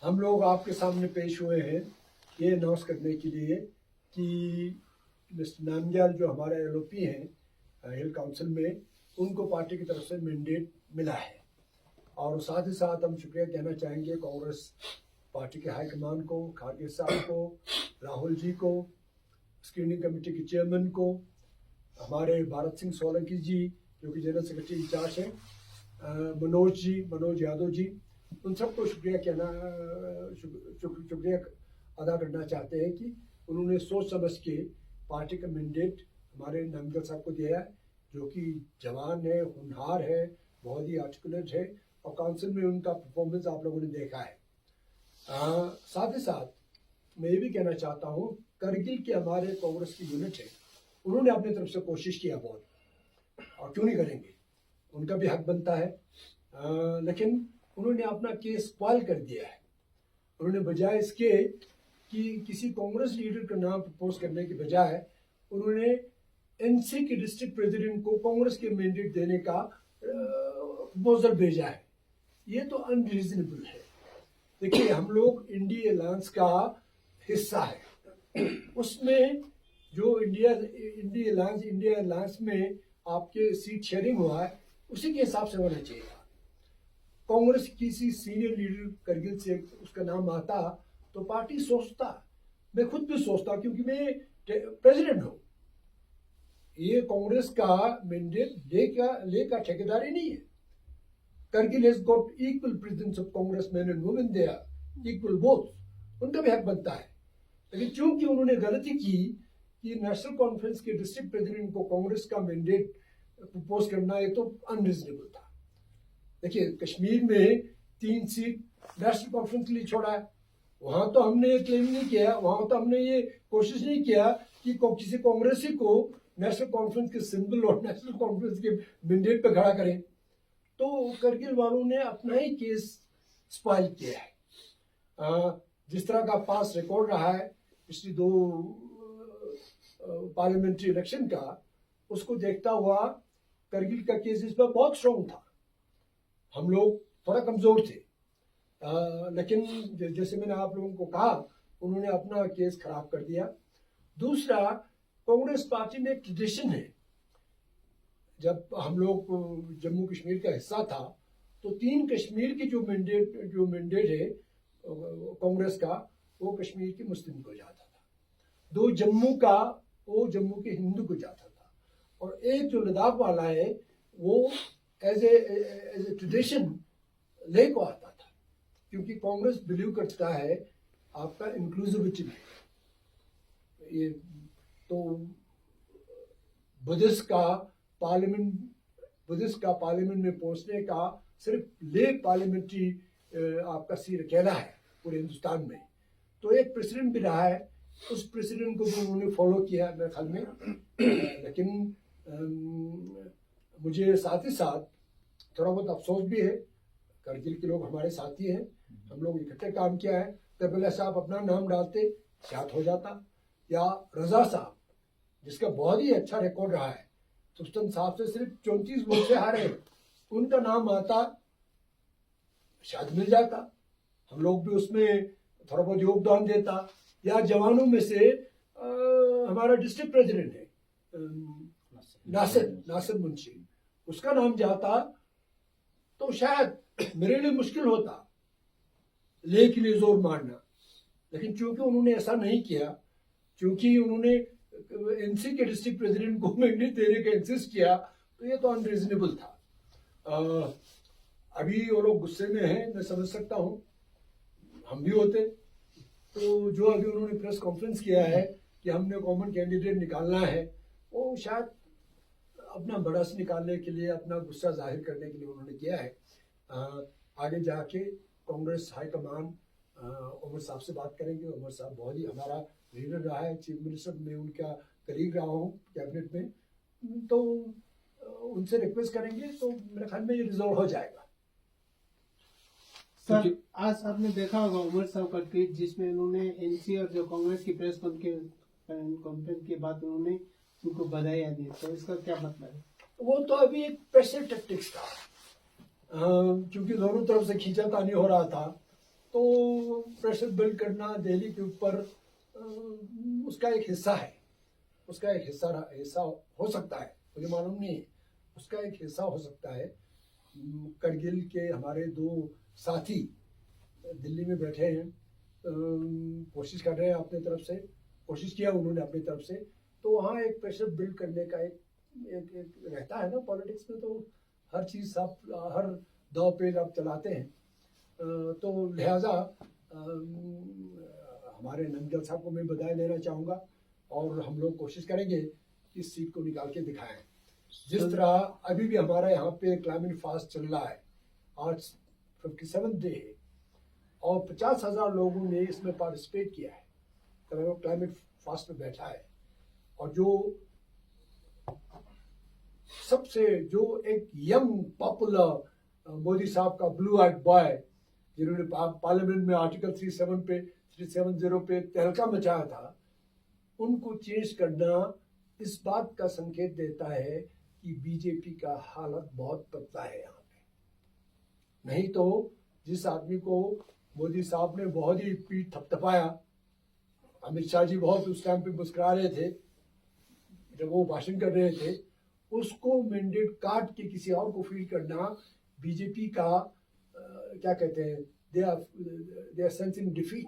हम लोग आपके सामने पेश हुए हैं ये अनाउंस करने के लिए कि मिस्टर नामग्याल जो हमारे एलओपी हैं हिल काउंसिल में, उनको पार्टी की तरफ से मैंडेट मिला है। और साथ ही साथ हम शुक्रिया कहना चाहेंगे कांग्रेस पार्टी के हाईकमान को, खारगे साहब को, राहुल जी को, स्क्रीनिंग कमेटी के चेयरमैन को, हमारे भारत सिंह सोलंकी जी जो कि जनरल सेक्रेटरी इंचार्ज हैं, मनोज यादव जी, उन सबको शुक्रिया अदा करना चाहते हैं कि उन्होंने सोच समझ के पार्टी का मैंडेट हमारे नामग्याल साहब को दिया है, जो कि जवान है, होनहार है, बहुत ही आर्टिकुलेट है, और काउंसिल में उनका परफॉर्मेंस आप लोगों ने देखा है। साथ ही साथ मैं ये भी कहना चाहता हूँ, करगिल के हमारे कांग्रेस की यूनिट है, उन्होंने अपनी तरफ से कोशिश किया बहुत, और क्यों नहीं करेंगे, उनका भी हक बनता है। लेकिन उन्होंने अपना केस स्पॉइल कर दिया है। उन्होंने बजाय इसके कि किसी कांग्रेस लीडर का नाम प्रपोज करने के बजाय उन्होंने एनसी के डिस्ट्रिक्ट प्रेसिडेंट को कांग्रेस के मैंडेट देने का प्रपोजल भेजा है। ये तो अनरीजनेबल है। देखिए, हम लोग इंडिया अलायंस का हिस्सा है, उसमें जो इंडिया अलायंस में आपके सीट शेयरिंग हुआ है उसी के हिसाब से होना चाहिए। कांग्रेस किसी सीनियर लीडर करगिल से उसका नाम आता तो पार्टी सोचता, मैं खुद भी सोचता, क्योंकि मैं प्रेसिडेंट हूं। ये कांग्रेस का मैंडेट लेका ठेकेदारी नहीं है। Kargil has got equal presence of Congress man and women there, equal both, उनका भी हक बनता है। लेकिन चूंकि उन्होंने गलती की कि नेशनल कॉन्फ्रेंस के डिस्ट्रिक्ट प्रेसिडेंट को कांग्रेस का मैंडेट प्रपोज करना, ये तो अनरीजनेबल था। देखिए, कश्मीर में 3 सीट नेशनल कॉन्फ्रेंस के लिए छोड़ा है, वहां तो हमने ये क्लेम नहीं किया, वहां तो हमने ये कोशिश नहीं किया कि किसी कांग्रेसी को नेशनल कॉन्फ्रेंस के सिंबल और नेशनल कॉन्फ्रेंस के मैंडेट पे खड़ा करें। तो करगिल वालों ने अपना ही केस स्पॉइल किया है। जिस तरह का पास रिकॉर्ड रहा है पिछली 2 पार्लियामेंट्री इलेक्शन का, उसको देखता हुआ करगिल का केस इस पर बहुत स्ट्रॉन्ग था। हम लोग थोड़ा कमजोर थे, लेकिन जैसे मैंने आप लोगों को कहा, उन्होंने अपना केस खराब कर दिया। दूसरा, कांग्रेस पार्टी में एक ट्रेडिशन है, जब हम लोग जम्मू कश्मीर का हिस्सा था तो 3 कश्मीर की जो मैंडेट है कांग्रेस का, वो कश्मीर के मुस्लिम को जाता था, 2 जम्मू का वो जम्मू के हिंदू को जाता था, और एक जो लद्दाख वाला है वो एज ए ट्रेडिशन ले को आता था, क्योंकि कांग्रेस बिलीव करता है आपका इंक्लूसिविटी में। ये तो बुद्धिस्ट का पार्लियामेंट में पहुंचने का सिर्फ ले पार्लियामेंट्री आपका सीट अकेला है पूरे हिंदुस्तान में। तो एक प्रेसिडेंट भी रहा है, उस प्रेसिडेंट को भी उन्होंने फॉलो किया मेरे ख्याल में। लेकिन मुझे साथ ही साथ थोड़ा बहुत अफसोस भी है, करगिल के लोग हमारे साथी हैं, हम लोग इकट्ठे काम किया है। तबला साहब अपना नाम डालते शायद हो जाता, या रजा साहब जिसका बहुत ही अच्छा रिकॉर्ड रहा है, सुल्तान साहब से सिर्फ 34 वोट से हारे, उनका नाम आता शायद मिल जाता, हम लोग भी उसमें थोड़ा बहुत योगदान देता। या जवानों में से हमारा डिस्ट्रिक्ट प्रेसिडेंट है नासिर मुंशी, उसका नाम जाता तो शायद मेरे लिए मुश्किल होता ले के लिए जोर मारना। लेकिन चूंकि उन्होंने ऐसा नहीं किया, क्योंकि उन्होंने एनसी के डिस्ट्रिक्ट प्रेसिडेंट को मैंडेट देने का इंसिस्ट किया, तो ये तो अनरीजनेबल था। अभी वो लोग गुस्से में हैं, मैं समझ सकता हूँ, हम भी होते। तो जो अभी उन्होंने प्रेस कॉन्फ्रेंस किया है कि हमने कॉमन कैंडिडेट निकालना है, वो शायद अपना बड़ास निकालने के लिए, अपना गुस्सा जाहिर करने के लिए उन्होंने किया है। आगे जाके कांग्रेस हाईकमान उमर साहब से बात करेंगे। उमर साहब बहुत ही हमारा लीडर रहा है, चीफ मिनिस्टर में उनका कलीग रहा हूँ कैबिनेट में, तो उनसे रिक्वेस्ट करेंगे तो मेरे ख्याल में ये रिजॉल्व हो जाएगा। सर, आज आपने देखा होगा उमर साहब का ट्वीट, जिसमें उन्होंने एनसी और जो कांग्रेस की प्रेस कॉन्फ्रेंस के बाद उन्होंने उनको बधाई दी, तो इसका क्या मतलब है? वो तो अभी एक प्रेशर टैक्टिक्स था, क्योंकि दोनों तरफ से खींचातानी हो रहा था, तो प्रेशर बिल्ड करना दिल्ली के ऊपर उसका एक हिस्सा है, उसका एक हिस्सा हो सकता है, मुझे मालूम नहीं है, उसका एक हिस्सा हो सकता है। करगिल के हमारे 2 साथी दिल्ली में बैठे हैं, कोशिश कर रहे हैं अपनी तरफ से, कोशिश किया उन्होंने अपनी तरफ से, तो वहाँ एक प्रेशर बिल्ड करने का एक रहता है ना पॉलिटिक्स में, तो हर चीज़ आप हर दाव पेच आप चलाते हैं। तो लिहाजा हमारे नंदगल साहब को मैं बधाई देना चाहूँगा और हम लोग कोशिश करेंगे कि इस सीट को निकाल के दिखाएं। जिस तरह अभी भी हमारा यहाँ पे क्लाइमेट फास्ट चल रहा है, आज 57 डे है और 50,000 लोगों ने इसमें पार्टिसिपेट किया है, क्लाइमेट फास्ट में बैठा है। और जो एक यंग पॉपुलर मोदी साहब का ब्लू आइड बॉय, जिन्होंने पार्लियामेंट में आर्टिकल 370 पे तहलका मचाया था, उनको चेंज करना इस बात का संकेत देता है कि बीजेपी का हालत बहुत पतला है यहाँ पे। नहीं तो जिस आदमी को मोदी साहब ने बहुत ही पीठ थपथपाया, अमित शाह जी बहुत उस टाइम पे मुस्कुरा रहे थे जब वो भाषण कर रहे थे, उसको मैंडेट काट के किसी और को फील करना बीजेपी का क्या कहते हैं, दे आर सेंसिंग डिफीट।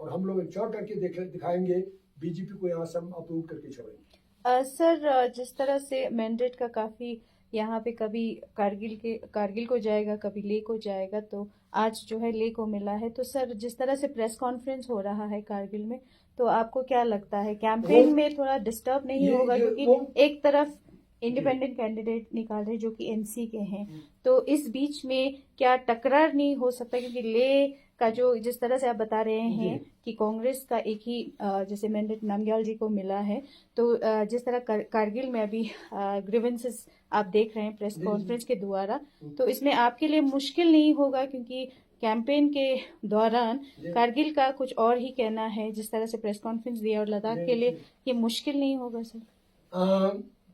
और हम लोग इंश्योर करके दिखाएंगे बीजेपी को, यहाँ से हम अप्रूव करके छोड़ेंगे। सर, जिस तरह से मैंडेट का काफी यहाँ पे कभी कारगिल को जाएगा, कभी ले को जाएगा, तो आज जो है ले को मिला है। तो सर, जिस तरह से प्रेस कॉन्फ्रेंस हो रहा है कारगिल में, तो आपको क्या लगता है कैंपेन में थोड़ा डिस्टर्ब नहीं होगा? क्योंकि एक तरफ इंडिपेंडेंट कैंडिडेट निकाल रहे जो कि एनसी के हैं, तो इस बीच में क्या टकरार नहीं हो सकता? क्योंकि ले का जो जिस तरह से आप बता रहे हैं कि कांग्रेस का एक ही जैसे मैंडेट नामग्याल जी को मिला है, तो जिस तरह कारगिल में अभी ग्रीवेंसेस आप देख रहे हैं प्रेस कॉन्फ्रेंस के द्वारा, तो इसमें आपके लिए मुश्किल नहीं होगा? क्योंकि कैंपेन के दौरान कारगिल का कुछ और ही कहना है, जिस तरह से प्रेस कॉन्फ्रेंस दिया, और लद्दाख के लिए ये मुश्किल नहीं होगा सर?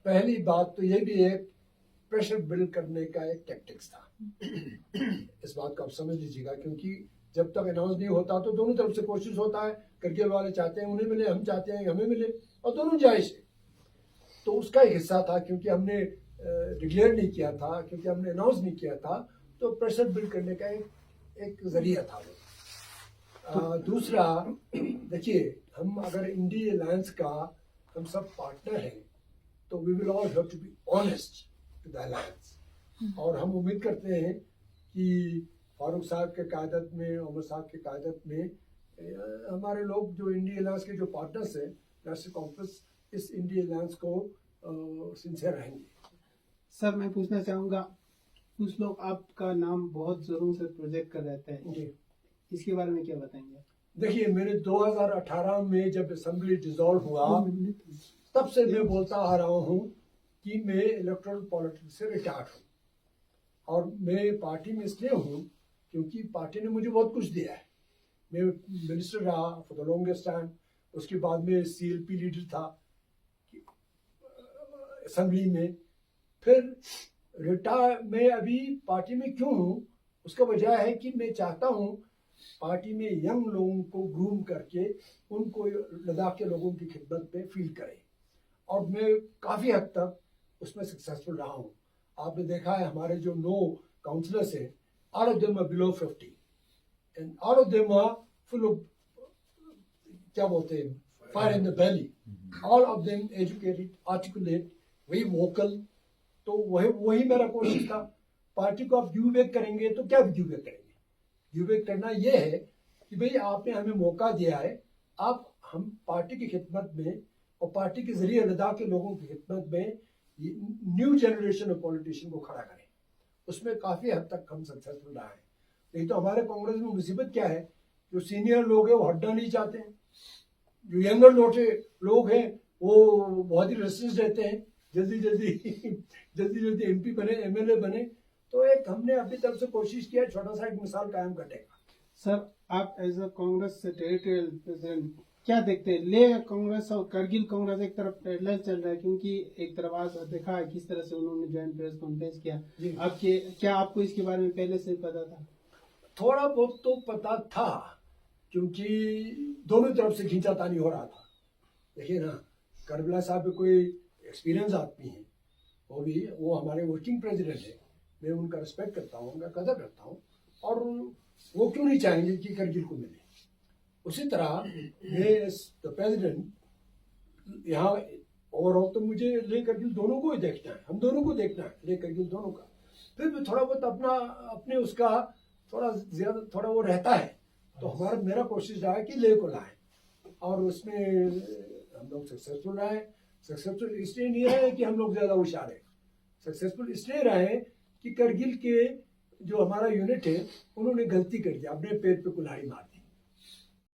पहली बात तो ये भी एक प्रेशर बिल्ड करने का एक टैक्टिक्स था। इस बात को आप समझ लीजिएगा, क्योंकि जब तक अनाउंस नहीं होता तो दोनों तरफ से कोशिश होता है, करगिल वाले चाहते हैं उन्हें मिले, हम चाहते हैं हमें मिले, और दोनों जायज है। तो उसका एक हिस्सा था, क्योंकि हमने डिक्लेयर नहीं किया था, क्योंकि हमने अनाउंस नहीं किया था, तो प्रेशर बिल्ड करने का एक जरिया था वो। दूसरा, देखिए, हम अगर इंडिया अलायंस का हम सब पार्टनर हैं, तो we will all have to be honest to the alliance. और हम उम्मीद करते हैं कि फारूक साहब के क़यादत में, उमर साहब के क़यादत में हमारे लोग जो इंडिया अलायंस के जो पार्टनर्स हैं, नेशनल कॉन्फ्रेंस, इस इंडिया अलायंस को सिंसियर रहेंगे। सर, मैं पूछना चाहूँगा, कुछ लोग आपका नाम बहुत जोरों से प्रोजेक्ट कर रहते हैं जी, इसके बारे में क्या बताएंगे? देखिए, मेरे 2018 में जब असेंबली डिसॉल्व हुआ, तब से मैं बोलता आ रहा हूँ कि मैं इलेक्टोरल पॉलिटिक्स से रिटायर्ड हूँ, और मैं पार्टी में इसलिए हूँ क्योंकि पार्टी ने मुझे बहुत कुछ दिया है। मैं मिनिस्टर रहा फॉर द लॉन्गेस्ट टाइम, उसके बाद में CLP लीडर था असेंबली में, फिर मैं अभी पार्टी में क्यों हूँ, उसका वजह है कि मैं चाहता हूँ पार्टी में यंग लोगों को ग्रूम करके उनको लद्दाख के लोगों की खिदमत पे फील करें, और मैं काफ़ी हद तक उसमें सक्सेसफुल रहा हूँ। आपने देखा है हमारे जो 9 काउंसलर्स हैं, all of them are below 50 and all of them are full of क्या बोलते हैं, fire in the belly, all of them educated, articulate, very vocal। तो वही मेरा कोशिश था। पार्टी को आप गिव बैक करेंगे तो क्या गिव बैक करेंगे? गिव बैक करना ये है कि भाई आपने हमें मौका दिया है, आप हम पार्टी की खिदमत में और पार्टी के जरिए लद्दाख के लोगों की खिदमत में न्यू जनरेशन ऑफ पॉलिटिशियन को खड़ा करें। उसमें काफ़ी हद तक हम सक्सेसफुल रहा है। नहीं तो हमारे कांग्रेस में मुसीबत क्या है, जो सीनियर लोग हैं वो हटना नहीं चाहते हैं, जो यंगर लोग हैं वो बहुत ही रेसिस्ट रहते हैं, जल्दी MP बने, MLA बने। तो एक हमने अपनी तरफ से कोशिश किया, छोटा सा एक मिसाल कायम करने का। सर, आप as a Congress territorial president क्या देखते हैं? ले कांग्रेस और करगिल कांग्रेस एक तरफ पैरेलल चल रहा है, क्योंकि एक तरफ आज देखा है किस तरह से उन्होंने ज्वाइंट प्रेस कॉन्फ्रेंस किया। क्या आपको इसके बारे में पहले से पता था? थोड़ा बहुत तो पता था, क्योंकि दोनों तरफ से खींचातानी हो रहा था। देखिए ना, करबला साहब भी कोई एक्सपीरियंस आदमी है, वो हमारे वर्किंग प्रेसिडेंट है, मैं उनका रिस्पेक्ट करता हूँ, उनका कदर करता हूँ, और वो क्यों नहीं चाहेंगे कि करगिल को मिले। उसी तरह मैं द प्रेसिडेंट यहाँ ओवरऑल तो मुझे ले करगिल दोनों को ही देखना है, हम दोनों को देखना है, ले करगिल दोनों का। फिर भी थोड़ा बहुत अपने उसका थोड़ा वो रहता है, तो मेरा कोशिश रहा है कि ले को लाए, और उसमें हम लोग सक्सेसफुल रहे। सक्सेसफुल इसलिए नहीं रहे कि हम लोग ज्यादा होशियार है, सक्सेसफुल इसलिए रहे कि करगिल के जो हमारा यूनिट है उन्होंने गलती कर दिया, अपने पेट पे कुल्हाड़ी मार दी।